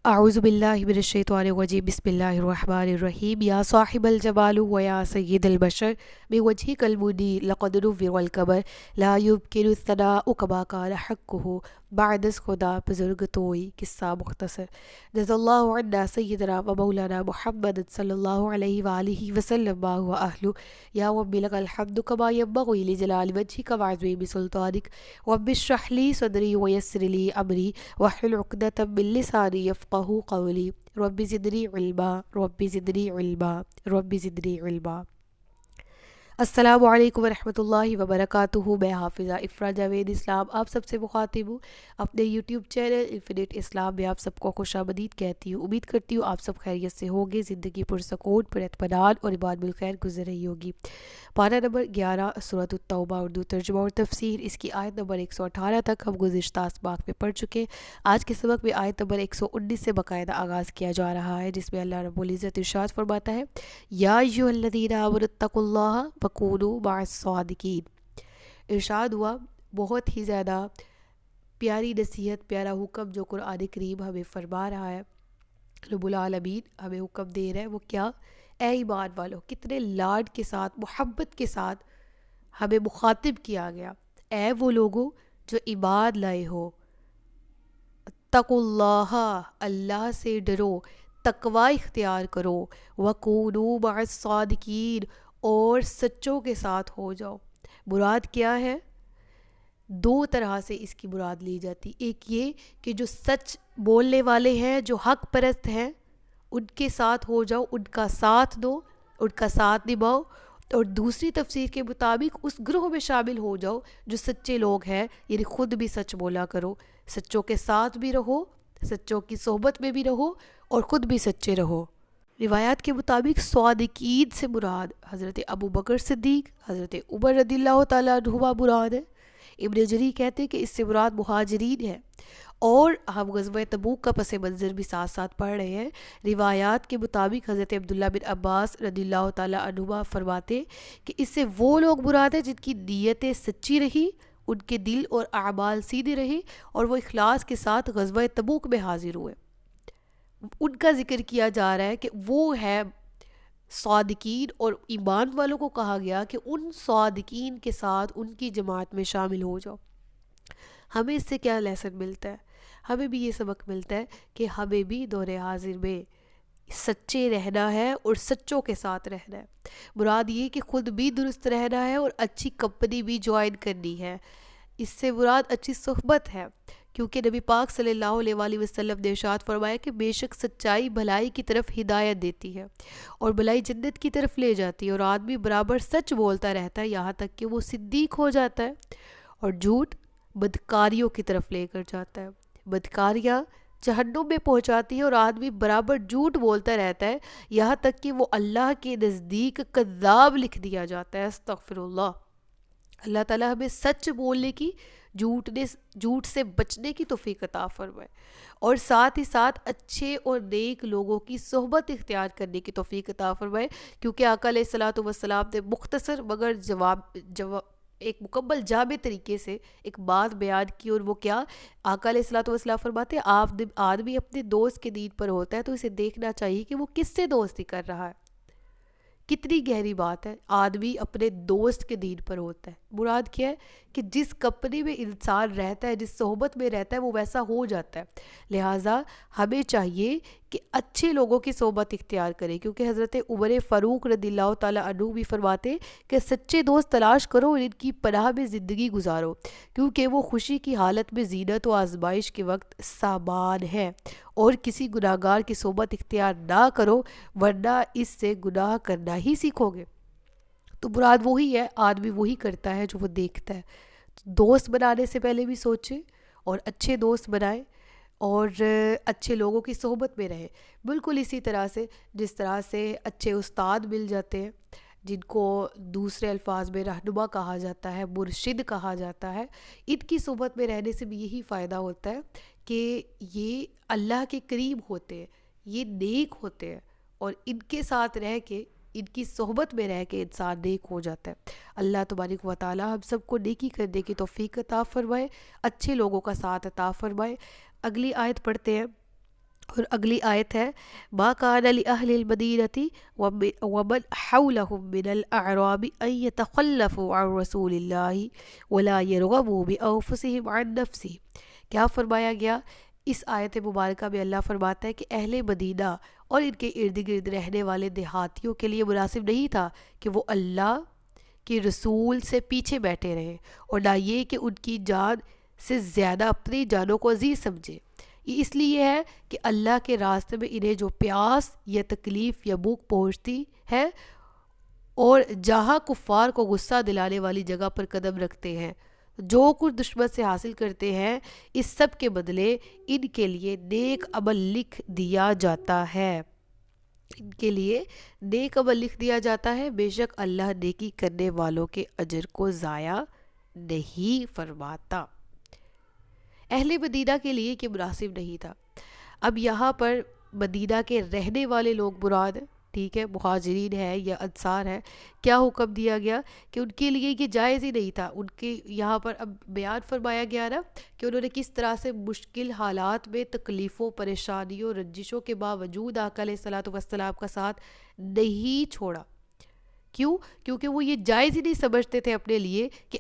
اعوذ باللہ من الشیطان الرجیم بسم اللہ الرحمن الرحیم یا صاحب الجمال و یا سید البشر بوجہک المنیر لقد نور القمر لا يمکن الثناء کما کان حقہ بعد از خدا بزرگ توئی قصہ مختصر جزا اللہ عنا سیدنا و مولانا محمد صلی اللہ علیہ وآلہ وسلم ما هو اہلہ یا رب لک الحمد کما ينبغی لجلال وجہک وعظیم سلطانک رب اشرح لی صدری ویسر لی امری واحلل عقدۃ من لسانی یفقہوا قولی رب زدنی علما رب زدنی علما رب زدنی علما۔ السلام علیکم ورحمۃ اللہ وبرکاتہ۔ میں حافظہ افرا جاوید اسلام آپ سب سے مخاطب ہوں اپنے یوٹیوب چینل انفینٹ اسلام میں آپ سب کو خوش آمدید کہتی ہوں۔ امید کرتی ہوں آپ سب خیریت سے ہوگے، زندگی پرسکون پر اطمینان اور عباد بالخیر گزر رہی ہوگی۔ پارہ نمبر 11 سورۃ التوبہ اردو ترجمہ اور تفسیر، اس کی آیت نمبر 118 تک ہم گزشتہ اسباق میں پڑھ چکے۔ آج کے سبق میں آیت نمبر 119 سے باقاعدہ آغاز کیا جا رہا ہے، جس میں اللہ رب العزت ارشاد فرماتا ہے یا ایھا الذین آمنوا اتقوا اللہ وکونوا مع الصادقین۔ ارشاد ہوا بہت ہی زیادہ پیاری نصیحت، پیارا حکم جو قرآن کریم ہمیں فرما رہا ہے، رب العالمین ہمیں حکم دے رہا ہے۔ وہ کیا؟ اے ایمان والو، کتنے لاڈ کے ساتھ، محبت کے ساتھ ہمیں مخاطب کیا گیا، اے وہ لوگوں جو ایمان لائے ہو، اتقوا اللہ، اللہ سے ڈرو، تقوی اختیار کرو، وَكُونُوا مَعَ الصَّادِقِينَ، اور سچوں کے ساتھ ہو جاؤ۔ مراد کیا ہے؟ دو طرح سے اس کی مراد لی جاتی، ایک یہ کہ جو سچ بولنے والے ہیں، جو حق پرست ہیں، ان کے ساتھ ہو جاؤ، ان کا ساتھ دو، ان کا ساتھ نبھاؤ، اور دوسری تفسیر کے مطابق اس گروہ میں شامل ہو جاؤ جو سچے لوگ ہیں، یعنی خود بھی سچ بولا کرو، سچوں کے ساتھ بھی رہو، سچوں کی صحبت میں بھی رہو، اور خود بھی سچے رہو۔ روایات کے مطابق صادقین سے مراد حضرت ابو بکر صدیق، حضرت عمر رضی اللہ تعالیٰ عنہما مراد ہے۔ ابن جری کہتے ہیں کہ اس سے مراد مہاجرین ہے، اور ہم غزوہ تبوک کا پس منظر بھی ساتھ ساتھ پڑھ رہے ہیں۔ روایات کے مطابق حضرت عبداللہ بن عباس رضی اللہ تعالیٰ عنہما فرماتے کہ اس سے وہ لوگ مراد ہیں جن کی نیتیں سچی رہی، ان کے دل اور اعمال سیدھے رہے، اور وہ اخلاص کے ساتھ غزوہ تبوک میں حاضر ہوئے۔ ان کا ذکر کیا جا رہا ہے کہ وہ ہے صادقین، اور ایمان والوں کو کہا گیا کہ ان صادقین کے ساتھ ان کی جماعت میں شامل ہو جاؤ۔ ہمیں اس سے کیا لیسن ملتا ہے؟ ہمیں بھی یہ سبق ملتا ہے کہ ہمیں بھی دور حاضر میں سچے رہنا ہے اور سچوں کے ساتھ رہنا ہے۔ مراد یہ کہ خود بھی درست رہنا ہے اور اچھی کمپنی بھی جوائن کرنی ہے۔ اس سے مراد اچھی صحبت ہے، کیونکہ نبی پاک صلی اللہ علیہ وآلہ وسلم نے ارشاد فرمایا کہ بے شک سچائی بھلائی کی طرف ہدایت دیتی ہے، اور بھلائی جنت کی طرف لے جاتی ہے، اور آدمی برابر سچ بولتا رہتا ہے یہاں تک کہ وہ صدیق ہو جاتا ہے، اور جھوٹ بدکاریوں کی طرف لے کر جاتا ہے، بدکاریاں جہنم میں پہنچاتی ہے، اور آدمی برابر جھوٹ بولتا رہتا ہے یہاں تک کہ وہ اللہ کے نزدیک کذاب لکھ دیا جاتا ہے۔ استغفر اللہ۔ اللہ تعالیٰ ہمیں سچ بولنے کی، جھوٹ سے بچنے کی توفیق عطا فرمائے، اور ساتھ ہی ساتھ اچھے اور نیک لوگوں کی صحبت اختیار کرنے کی توفیق عطا فرمائے، کیونکہ آقا علیہ الصلوۃ والسلام نے مختصر مگر ایک مکمل جامع طریقے سے ایک بات بیان کی، اور وہ کیا؟ آقا علیہ الصلوۃ والسلام فرماتے ہیں آدمی اپنے دوست کے دین پر ہوتا ہے تو اسے دیکھنا چاہیے کہ وہ کس سے دوستی کر رہا ہے۔ کتنی گہری بات ہے، آدمی اپنے دوست کے دین پر ہوتا ہے۔ مراد کیا ہے کہ جس کمپنی میں انسان رہتا ہے، جس صحبت میں رہتا ہے، وہ ویسا ہو جاتا ہے۔ لہٰذا ہمیں چاہیے کہ اچھے لوگوں کی صحبت اختیار کریں، کیونکہ حضرت عمر فاروق رضی اللہ تعالیٰ عنہ بھی فرماتے کہ سچے دوست تلاش کرو اور ان کی پناہ میں زندگی گزارو، کیونکہ وہ خوشی کی حالت میں زینت و آزمائش کے وقت سامان ہے، اور کسی گناہ گار کی صحبت اختیار نہ کرو ورنہ اس سے گناہ کرنا ہی سیکھو گے۔ تو مراد وہی ہے، آدمی وہی کرتا ہے جو وہ دیکھتا ہے۔ دوست بنانے سے پہلے بھی سوچیں اور اچھے دوست بنائیں، اور اچھے لوگوں کی صحبت میں رہیں۔ بالکل اسی طرح سے جس طرح سے اچھے استاد مل جاتے ہیں، جن کو دوسرے الفاظ میں رہنما کہا جاتا ہے، مرشد کہا جاتا ہے، ان کی صحبت میں رہنے سے بھی یہی فائدہ ہوتا ہے کہ یہ اللہ کے قریب ہوتے ہیں، یہ نیک ہوتے ہیں، اور ان کے ساتھ رہ کے، ان کی صحبت میں رہ کے انسان نیک ہو جاتا ہے۔ اللہ تبارک و تعالی ہم سب کو نیکی کرنے کی توفیق عطا فرمائے، اچھے لوگوں کا ساتھ عطا فرمائے۔ اگلی آیت پڑھتے ہیں، اور اگلی آیت ہے ما کان لأہل المدینة ومن حولهم من الأعراب ان يتخلفوا عن رسول اللہ ولا يرغبوا بأنفسهم عن نفسه. کیا فرمایا گیا اس آیت مبارکہ میں؟ اللہ فرماتا ہے کہ اہل مدینہ اور ان کے ارد گرد رہنے والے دیہاتیوں کے لیے مناسب نہیں تھا کہ وہ اللہ کے رسول سے پیچھے بیٹھے رہے، اور نہ یہ کہ ان کی جان سے زیادہ اپنی جانوں کو عزیز سمجھے. یہ اس لیے ہے کہ اللہ کے راستے میں انہیں جو پیاس یا تکلیف یا بھوک پہنچتی ہے اور جہاں کفار کو غصہ دلانے والی جگہ پر قدم رکھتے ہیں، جو کچھ دشمن سے حاصل کرتے ہیں، اس سب کے بدلے ان کے لیے نیک عمل لکھ دیا جاتا ہے. ان کے لیے نیک عمل لکھ دیا جاتا ہے، بے شک اللہ نیکی کرنے والوں کے اجر کو ضائع نہیں فرماتا. اہل مدینہ کے لیے کہ مناسب نہیں تھا. اب یہاں پر مدینہ کے رہنے والے لوگ مراد ہیں، ٹھیک ہے، مہاجرین ہے یا انصار ہے. کیا حکم دیا گیا کہ ان کے لیے یہ جائز ہی نہیں تھا. ان کے یہاں پر اب بیان فرمایا گیا نا کہ انہوں نے کس طرح سے مشکل حالات میں تکلیفوں، پریشانیوں، رنجشوں کے باوجود آقا علیہ الصلوۃ والسلام کا ساتھ نہیں چھوڑا. کیوں؟ کیونکہ وہ یہ جائز ہی نہیں سمجھتے تھے اپنے لیے کہ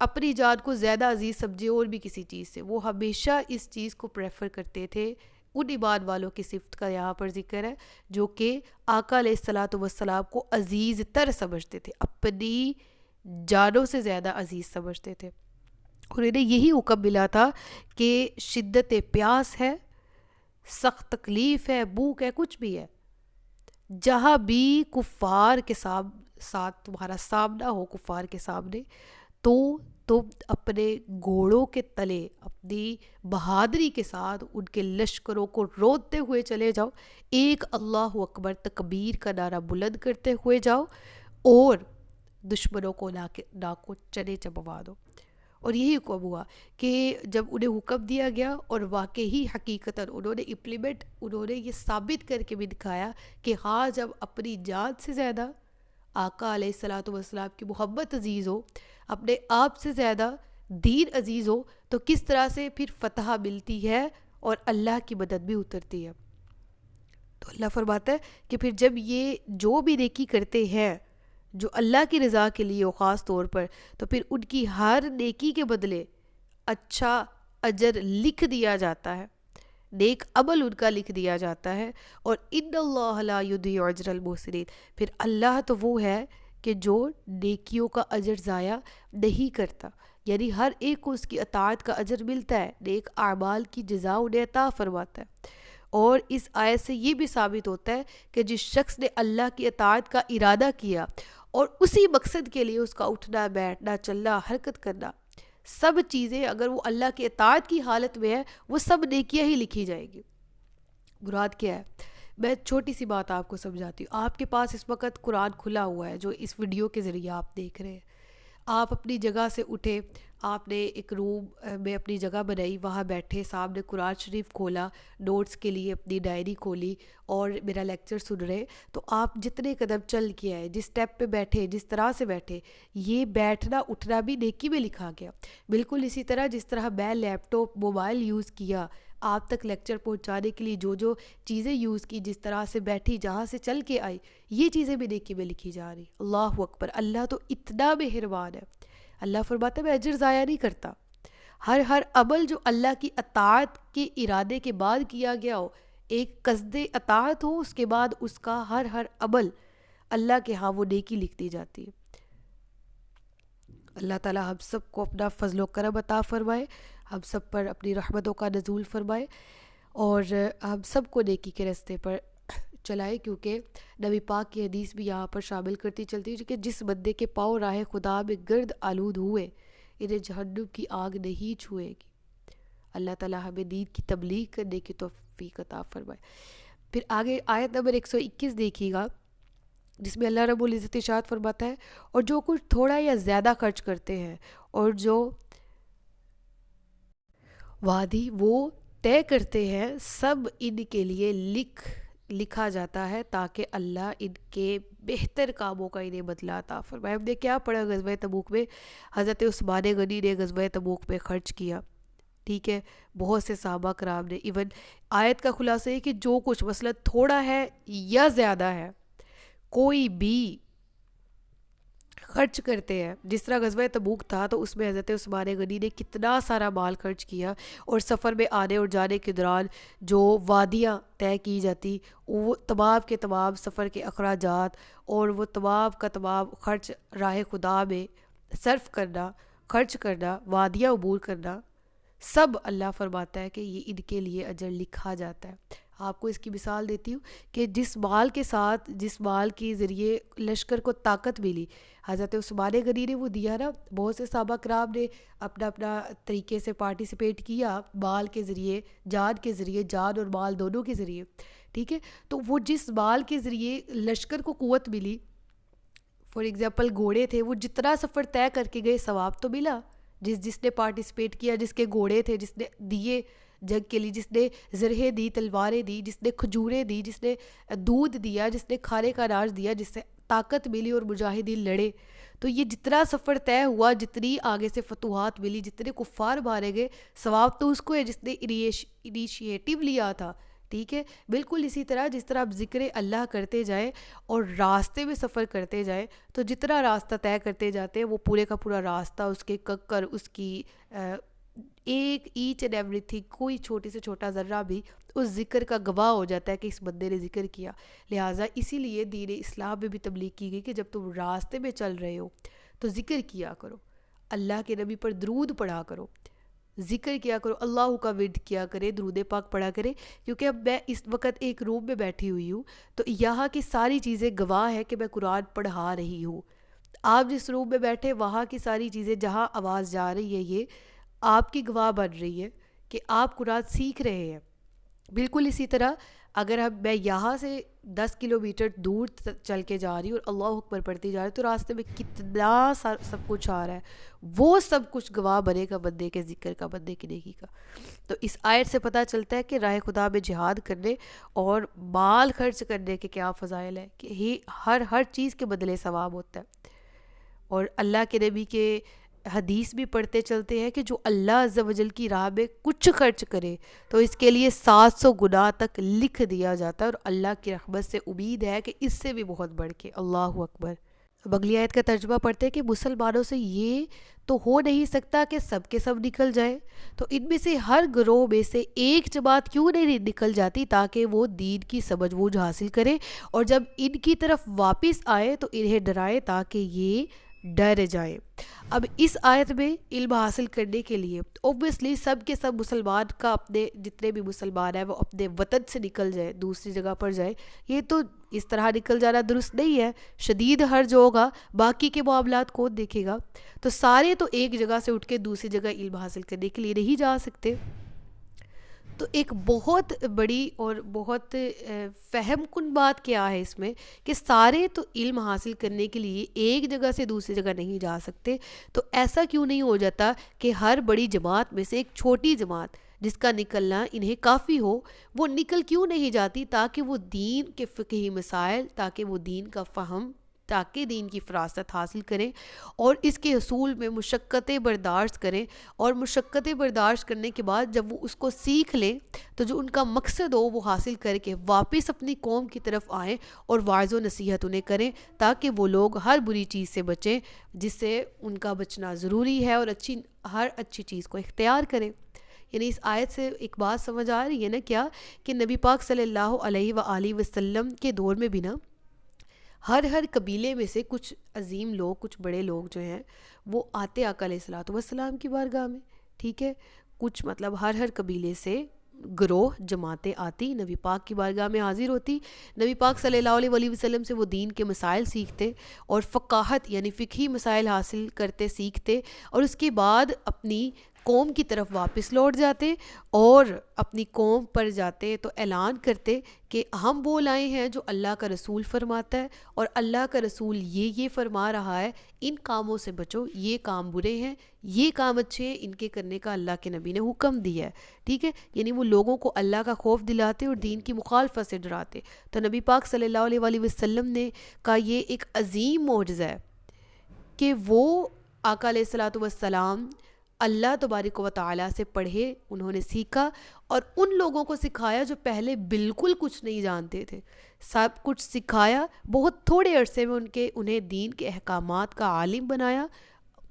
اپنی جان کو زیادہ عزیز سمجھے اور بھی کسی چیز سے. وہ ہمیشہ اس چیز کو پریفر کرتے تھے. ان ایمان والوں کی صفت کا یہاں پر ذکر ہے جو کہ آقا علیہ الصلوۃ والسلام کو عزیز تر سمجھتے تھے، اپنی جانوں سے زیادہ عزیز سمجھتے تھے. اور انہیں یہی حکم ملا تھا کہ شدت پیاس ہے، سخت تکلیف ہے، بھوک ہے، کچھ بھی ہے، جہاں بھی کفار کے ساتھ تمہارا سامنا ہو، کفار کے سامنے، تو تم اپنے گھوڑوں کے تلے اپنی بہادری کے ساتھ ان کے لشکروں کو روتے ہوئے چلے جاؤ، ایک اللہ اکبر تکبیر کا نعرہ بلند کرتے ہوئے جاؤ، اور دشمنوں کو ناکو چنے چبوا دو. اور یہی حکم ہوا کہ جب انہیں حکم دیا گیا اور واقعی حقیقتاً انہوں نے یہ ثابت کر کے بھی دکھایا کہ ہاں، جب اپنی جان سے زیادہ آقا علیہ الصلوۃ والسلام کی محبت عزیز ہو، اپنے آپ سے زیادہ دین عزیز ہو، تو کس طرح سے پھر فتح ملتی ہے اور اللہ کی مدد بھی اترتی ہے. تو اللہ فرماتا ہے کہ پھر جب یہ جو بھی نیکی کرتے ہیں جو اللہ کی رضا کے لیے ہو خاص طور پر، تو پھر ان کی ہر نیکی کے بدلے اچھا اجر لکھ دیا جاتا ہے، نیک عمل ان کا لکھ دیا جاتا ہے. اور ان اللہ لا یضیع اجر المحسنین، پھر اللہ تو وہ ہے کہ جو نیکیوں کا اجر ضائع نہیں کرتا. یعنی ہر ایک کو اس کی اطاعت کا اجر ملتا ہے، نیک اعمال کی جزا انہیں عطا فرماتا ہے. اور اس آیت سے یہ بھی ثابت ہوتا ہے کہ جس شخص نے اللہ کی اطاعت کا ارادہ کیا اور اسی مقصد کے لیے اس کا اٹھنا، بیٹھنا، چلنا، حرکت کرنا، سب چیزیں اگر وہ اللہ کی اطاعت کی حالت میں ہے، وہ سب نیکیاں ہی لکھی جائیں گی. مراد کیا ہے؟ میں چھوٹی سی بات آپ کو سمجھاتی ہوں. آپ کے پاس اس وقت قرآن کھلا ہوا ہے جو اس ویڈیو کے ذریعے آپ دیکھ رہے ہیں. آپ اپنی جگہ سے اٹھے، آپ نے ایک روم میں اپنی جگہ بنائی، وہاں بیٹھے، سامنے قرآن شریف کھولا، نوٹس کے لیے اپنی ڈائری کھولی اور میرا لیکچر سن رہے. تو آپ جتنے قدم چل کے آئے، جس اسٹیپ پہ بیٹھے، جس طرح سے بیٹھے، یہ بیٹھنا اٹھنا بھی نیکی میں لکھا گیا. بالکل اسی طرح جس طرح میں لیپ ٹاپ، موبائل یوز کیا آپ تک لیکچر پہنچانے کے لیے، جو چیزیں یوز کی، جس طرح سے بیٹھی، جہاں سے چل کے آئی، یہ چیزیں بھی نیکی میں لکھی جا رہی. اللہ اکبر! اللہ تو اتنا مہربان ہے. اللہ فرماتا ہے میں اجر ضائع نہیں کرتا. ہر عمل جو اللہ کی اطاعت کے ارادے کے بعد کیا گیا ہو، ایک قصد اطاعت ہو، اس کے بعد اس کا ہر عمل اللہ کے ہاں وہ نیکی لکھ دی جاتی ہے. اللہ تعالی ہم سب کو اپنا فضل و کرم عطا فرمائے، ہم سب پر اپنی رحمتوں کا نزول فرمائے، اور ہم سب کو نیکی کے راستے پر چلائے. کیونکہ نبی پاک کی حدیث بھی یہاں پر شامل کرتی چلتی ہے کہ جس بندے کے پاؤں راہ خدا میں گرد آلود ہوئے، انہیں جہنم کی آگ نہیں چھوئے گی. اللہ تعالی ہمیں دین کی تبلیغ کرنے کی توفیق عطا فرمائے. پھر آگے آیت نمبر 121 دیکھیے گا، جس میں اللہ رب العزت ارشاد فرماتا ہے اور جو کچھ تھوڑا یا زیادہ خرچ کرتے ہیں اور جو وعدی وہ طے کرتے ہیں، سب ان کے لیے لکھا جاتا ہے تاکہ اللہ ان کے بہتر کاموں کا انہیں بدلہ عطا فرمائے. ہم نے کیا پڑھا غزوہ تبوک میں؟ حضرت عثمان غنی نے غزوہ تبوک میں خرچ کیا، ٹھیک ہے. بہت سے صحابہ کرام نے ایون آیت کا خلاصہ ہے کہ جو کچھ مثلا تھوڑا ہے یا زیادہ ہے کوئی بھی خرچ کرتے ہیں. جس طرح غزوہ تبوک تھا تو اس میں حضرت عثمان غنی نے کتنا سارا مال خرچ کیا, اور سفر میں آنے اور جانے کے دوران جو وادیاں طے کی جاتی وہ تمام کے تمام سفر کے اخراجات اور وہ تمام کا تمام خرچ راہ خدا میں صرف کرنا, خرچ کرنا, وادیاں عبور کرنا, سب اللہ فرماتا ہے کہ یہ ان کے لیے اجر لکھا جاتا ہے. آپ کو اس کی مثال دیتی ہوں کہ جس مال کے ساتھ, جس مال کے ذریعے لشکر کو طاقت ملی, حضرت عثمان غنی نے وہ دیا نا. بہت سے صحابہ کرام نے اپنا اپنا طریقے سے پارٹیسپیٹ کیا مال کے ذریعے, جان کے ذریعے, جان اور مال دونوں کے ذریعے, ٹھیک ہے. تو وہ جس مال کے ذریعے لشکر کو قوت ملی, فار ایگزامپل گھوڑے تھے, وہ جتنا سفر طے کر کے گئے ثواب تو ملا. جس نے پارٹیسپیٹ کیا, جس کے گھوڑے تھے, جس نے دیے جنگ کے لیے, جس نے زرہیں دی, تلواریں دی, جس نے کھجوریں دی, جس نے دودھ دیا, جس نے کھانے کا اناج دیا, جس سے طاقت ملی اور مجاہدین لڑے. تو یہ جتنا سفر طے ہوا, جتنی آگے سے فتوحات ملی, جتنے کفار مارے گئے, ثواب تو اس کو ہے جس نے انیشیٹو لیا تھا. ٹھیک ہے. بالکل اسی طرح جس طرح آپ ذکر اللہ کرتے جائیں اور راستے میں سفر کرتے جائیں تو جتنا راستہ طے کرتے جاتے ہیں وہ پورے کا پورا راستہ, اس کے ککر, اس کی ایک ایچ اینڈ ایوری تھنگ, کوئی چھوٹی سے چھوٹا ذرہ بھی اس ذکر کا گواہ ہو جاتا ہے کہ اس بندے نے ذکر کیا. لہٰذا اسی لیے دین اسلام میں بھی تبلیغ کی گئی کہ جب تم راستے میں چل رہے ہو تو ذکر کیا کرو, اللہ کے نبی پر درود پڑھا کرو, ذکر کیا کرو, اللہ کا ورد کیا کرے, درود پاک پڑھا کرے. کیونکہ اب میں اس وقت ایک روم میں بیٹھی ہوئی ہوں تو یہاں کی ساری چیزیں گواہ ہے کہ میں قرآن پڑھا رہی ہوں. آپ جس روم میں بیٹھے وہاں کی ساری چیزیں, جہاں آواز جا رہی ہے, یہ آپ کی گواہ بن رہی ہے کہ آپ قرآن سیکھ رہے ہیں. بالکل اسی طرح اگر میں یہاں سے 10 کلومیٹر دور چل کے جا رہی ہوں اور اللہ اکبر پڑھتی جا رہی تو راستے میں کتنا سب کچھ آ رہا ہے, وہ سب کچھ گواہ بنے گا بندے کے ذکر کا, بندے کی نیکی کا. تو اس آیت سے پتہ چلتا ہے کہ راہ خدا میں جہاد کرنے اور مال خرچ کرنے کے کیا فضائل ہیں, کہ ہر چیز کے بدلے ثواب ہوتا ہے. اور اللہ کے نبی کے حدیث بھی پڑھتے چلتے ہیں کہ جو اللہ عز و جل کی راہ میں کچھ خرچ کرے تو اس کے لیے 700 گناہ تک لکھ دیا جاتا ہے, اور اللہ کی رحمت سے امید ہے کہ اس سے بھی بہت بڑھ کے. اللہ اکبر. اگلی آیت کا ترجمہ پڑھتے ہیں کہ مسلمانوں سے یہ تو ہو نہیں سکتا کہ سب کے سب نکل جائیں, تو ان میں سے ہر گروہ میں سے ایک جماعت کیوں نہیں نکل جاتی تاکہ وہ دین کی سمجھ بوجھ حاصل کرے, اور جب ان کی طرف واپس آئے تو انہیں ڈرائے تاکہ یہ ڈر جائے. اب اس آیت میں علم حاصل کرنے کے لیے اوبویسلی سب کے سب مسلمان کا, اپنے جتنے بھی مسلمان ہیں وہ اپنے وطن سے نکل جائے, دوسری جگہ پر جائے. یہ تو اس طرح نکل جانا درست نہیں ہے. شدید حرج ہوگا, باقی کے معاملات کون دیکھے گا. تو سارے تو ایک جگہ سے اٹھ کے دوسری جگہ علم حاصل کرنے کے لیے نہیں جا سکتے. تو ایک بہت بڑی اور بہت فہم کن بات کیا ہے اس میں, کہ سارے تو علم حاصل کرنے کے لیے ایک جگہ سے دوسری جگہ نہیں جا سکتے. تو ایسا کیوں نہیں ہو جاتا کہ ہر بڑی جماعت میں سے ایک چھوٹی جماعت جس کا نکلنا انہیں کافی ہو, وہ نکل کیوں نہیں جاتی تاکہ وہ دین کے فقہی مسائل, تاکہ وہ دین کا فہم, تاکہ دین کی فراست حاصل کریں اور اس کے حصول میں مشقتیں برداشت کریں, اور مشقتیں برداشت کرنے کے بعد جب وہ اس کو سیکھ لیں تو جو ان کا مقصد ہو وہ حاصل کر کے واپس اپنی قوم کی طرف آئیں اور واعظ و نصیحت انہیں کریں, تاکہ وہ لوگ ہر بری چیز سے بچیں جس سے ان کا بچنا ضروری ہے, اور ہر اچھی چیز کو اختیار کریں. یعنی اس آیت سے ایک بات سمجھ آ رہی ہے نا کیا, کہ نبی پاک صلی اللہ علیہ وآلہ وسلم کے دور میں بھی نا ہر قبیلے میں سے کچھ عظیم لوگ, کچھ بڑے لوگ جو ہیں وہ آتے آقا علیہ الصلوۃ والسلام کی بارگاہ میں. ٹھیک ہے. کچھ مطلب ہر قبیلے سے گروہ جماعتیں آتی, نبی پاک کی بارگاہ میں حاضر ہوتی, نبی پاک صلی اللہ علیہ وسلم سے وہ دین کے مسائل سیکھتے اور فقاہت یعنی فقہی مسائل حاصل کرتے سیکھتے, اور اس کے بعد اپنی قوم کی طرف واپس لوٹ جاتے اور اپنی قوم پر جاتے تو اعلان کرتے کہ ہم وہ لائے ہیں جو اللہ کا رسول فرماتا ہے, اور اللہ کا رسول یہ فرما رہا ہے, ان کاموں سے بچو, یہ کام برے ہیں, یہ کام اچھے ہیں, ان کے کرنے کا اللہ کے نبی نے حکم دیا ہے. ٹھیک ہے. یعنی وہ لوگوں کو اللہ کا خوف دلاتے اور دین کی مخالفت سے ڈراتے. تو نبی پاک صلی اللہ علیہ وسلم نے کا یہ ایک عظیم معجزہ ہے کہ وہ آقا علیہ الصلوۃ والسلام اللہ تبارک و تعالیٰ سے پڑھے، انہوں نے سیکھا اور ان لوگوں کو سکھایا جو پہلے بالکل کچھ نہیں جانتے تھے، سب کچھ سکھایا، بہت تھوڑے عرصے میں انہیں دین کے احکامات کا عالم بنایا،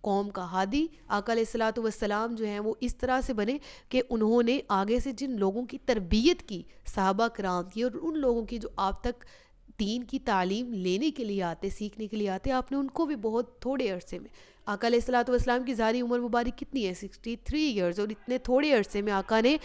قوم کا ہادی۔ آقا علیہ الصلوۃ والسلام جو ہیں وہ اس طرح سے بنے کہ انہوں نے آگے سے جن لوگوں کی تربیت کی، صحابہ کرام کی، اور ان لوگوں کی جو آپ تک دین کی تعلیم لینے کے لیے آتے، سیکھنے کے لیے آتے، آپ نے ان کو بھی بہت تھوڑے عرصے میں، آقا علیہ الصلوۃ والسلام کی ظاہری عمر مبارک کتنی ہے؟ 63 ایئرز، اور اتنے تھوڑے عرصے میں آقا نے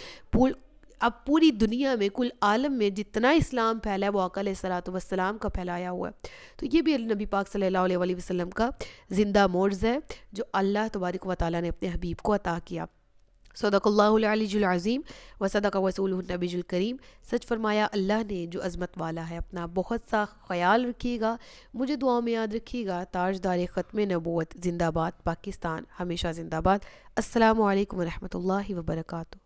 اب پوری دنیا میں، کل عالم میں جتنا اسلام پھیلا ہے وہ آقا علیہ الصلوۃ والسلام کا پھیلایا ہوا ہے۔ تو یہ بھی نبی پاک صلی اللہ علیہ وآلہ وسلم کا زندہ معجزہ ہے جو اللہ تبارک و تعالیٰ نے اپنے حبیب کو عطا کیا۔ صدق اللہ العلی العظیم و صدق رسولہ النبی الکریم۔ سچ فرمایا اللہ نے جو عظمت والا ہے۔ اپنا بہت سا خیال رکھیے گا، مجھے دعاؤں میں یاد رکھیے گا۔ تاجدار ختم نبوت زندہ باد، پاکستان ہمیشہ زندہ باد۔ السلام علیکم ورحمۃ اللہ وبرکاتہ۔